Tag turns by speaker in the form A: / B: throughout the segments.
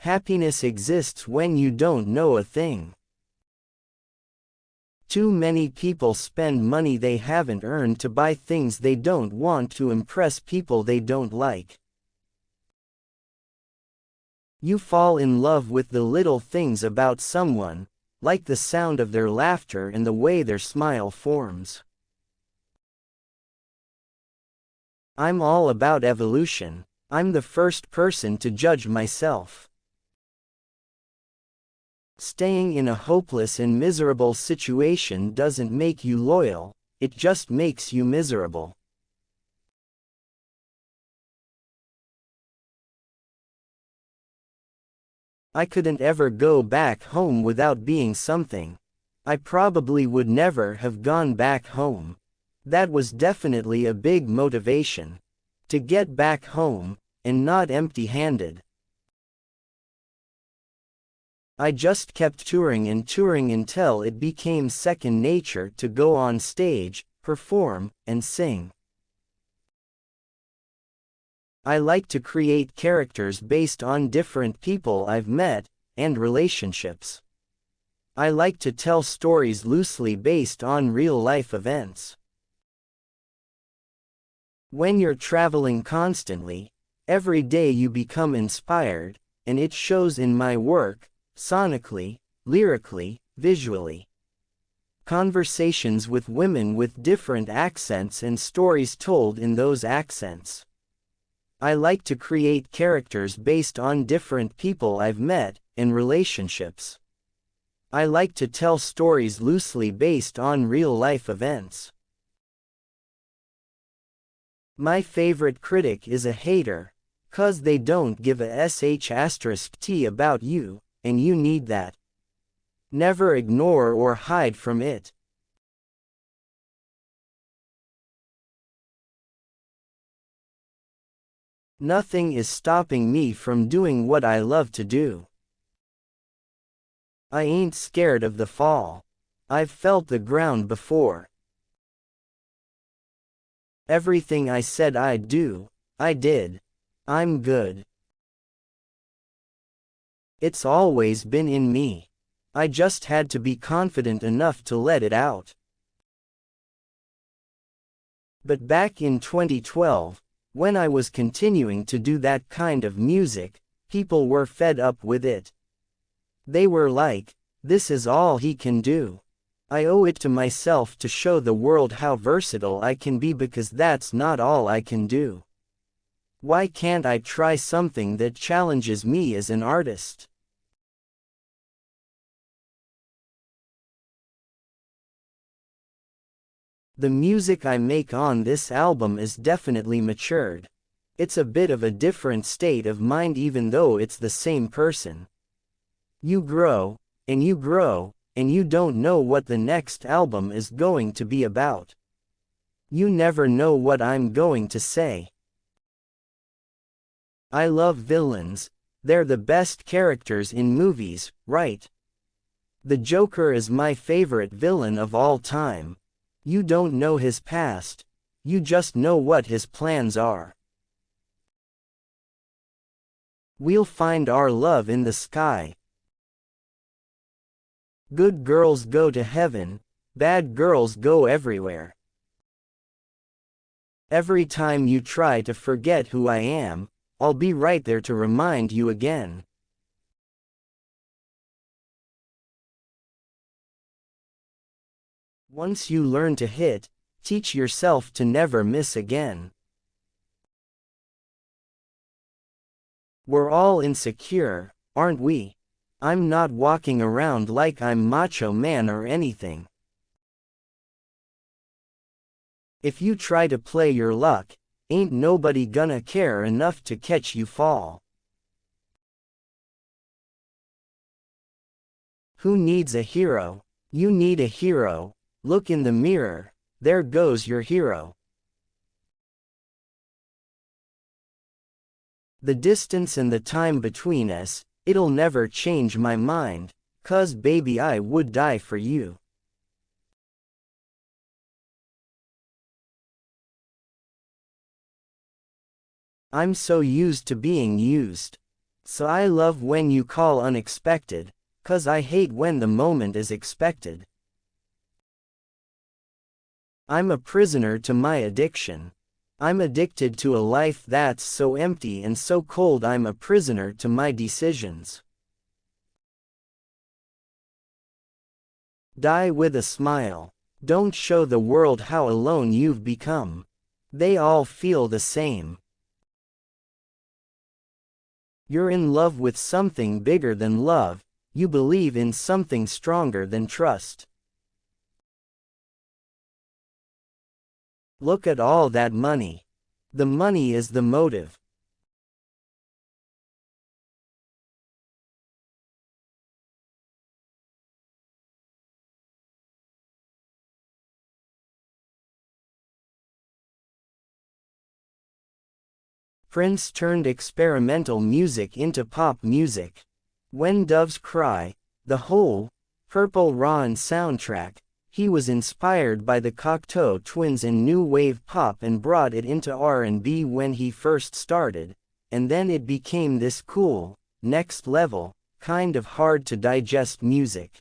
A: Happiness exists when you don't know a thing. Too many people spend money they haven't earned to buy things they don't want to impress people they don't like. You fall in love with the little things about someone, like the sound of their laughter and the way their smile forms. I'm all about evolution. I'm the first person to judge myself. Staying in a hopeless and miserable situation doesn't make you loyal, it just makes you miserable. I couldn't ever go back home without being something. I probably would never have gone back home. That was definitely a big motivation. To get back home, and not empty-handed. I just kept touring until it became second nature to go on stage, perform, and sing. I like to create characters based on different people I've met, and relationships. I like to tell stories loosely based on real-life events. When you're traveling constantly, every day you become inspired, and it shows in my work, sonically, lyrically, visually. Conversations with women with different accents and stories told in those accents. I like to create characters based on different people I've met, and relationships. I like to tell stories loosely based on real-life events. My favorite critic is a hater, 'cause they don't give a sh*t about you, and you need that. Never ignore or hide from it. Nothing is stopping me from doing what I love to do. I ain't scared of the fall. I've felt the ground before. Everything I said I'd do, I did. I'm good. It's always been in me. I just had to be confident enough to let it out. But back in 2012, when I was continuing to do that kind of music, people were fed up with it. They were like, this is all he can do. I owe it to myself to show the world how versatile I can be because that's not all I can do. Why can't I try something that challenges me as an artist? The music I make on this album is definitely matured. It's a bit of a different state of mind even though it's the same person. You grow, and you grow, and you don't know what the next album is going to be about. You never know what I'm going to say. I love villains, they're the best characters in movies, right? The Joker is my favorite villain of all time. You don't know his past, you just know what his plans are. We'll find our love in the sky. Good girls go to heaven, bad girls go everywhere. Every time you try to forget who I am, I'll be right there to remind you again. Once you learn to hit, teach yourself to never miss again. We're all insecure, aren't we? I'm not walking around like I'm Macho Man or anything. If you try to play your luck, ain't nobody gonna care enough to catch you fall. Who needs a hero? You need a hero. Look in the mirror, there goes your hero. The distance and the time between us, it'll never change my mind, 'cause baby I would die for you. I'm so used to being used. So I love when you call unexpected, 'cause I hate when the moment is expected. I'm a prisoner to my addiction. I'm addicted to a life that's so empty and so cold. I'm a prisoner to my decisions. Die with a smile. Don't show the world how alone you've become. They all feel the same. You're in love with something bigger than love, you believe in something stronger than trust. Look at all that money. The money is the motive. Prince turned experimental music into pop music. When Doves Cry, the whole Purple Rain soundtrack, he was inspired by the Cocteau Twins and new wave pop and brought it into R&B when he first started, and then it became this cool, next level, kind of hard to digest music.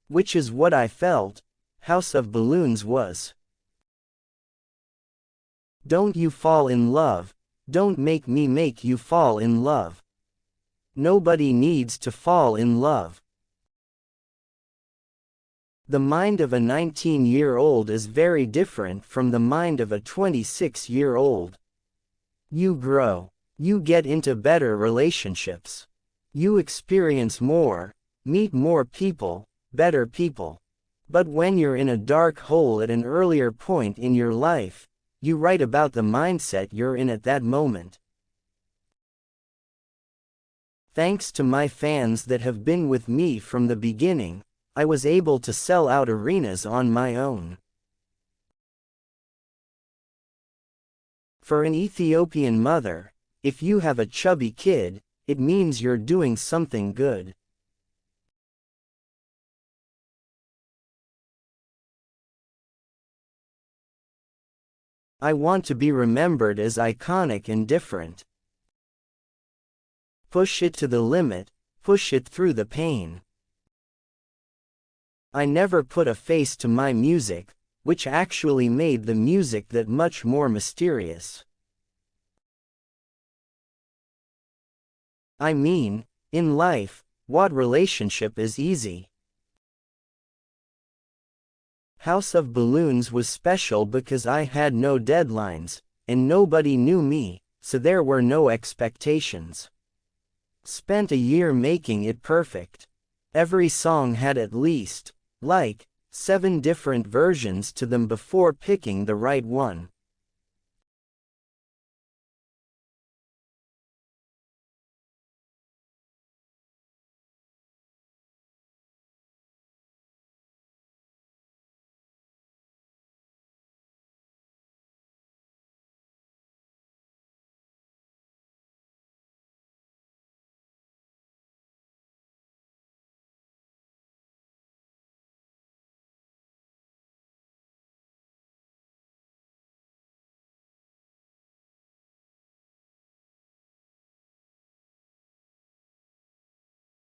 A: Which is what I felt House of Balloons was. Don't you fall in love. Don't make me make you fall in love. Nobody needs to fall in love. The mind of a 19-year-old is very different from the mind of a 26-year-old. You grow. You get into better relationships. You experience more, meet more people, better people. But when you're in a dark hole at an earlier point in your life, you write about the mindset you're in at that moment. Thanks to my fans that have been with me from the beginning, I was able to sell out arenas on my own. For an Ethiopian mother, if you have a chubby kid, it means you're doing something good. I want to be remembered as iconic and different. Push it to the limit, push it through the pain. I never put a face to my music, which actually made the music that much more mysterious. I mean, in life, what relationship is easy? House of Balloons was special because I had no deadlines, and nobody knew me, so there were no expectations. Spent a year making it perfect. Every song had at least, 7 different versions to them before picking the right one.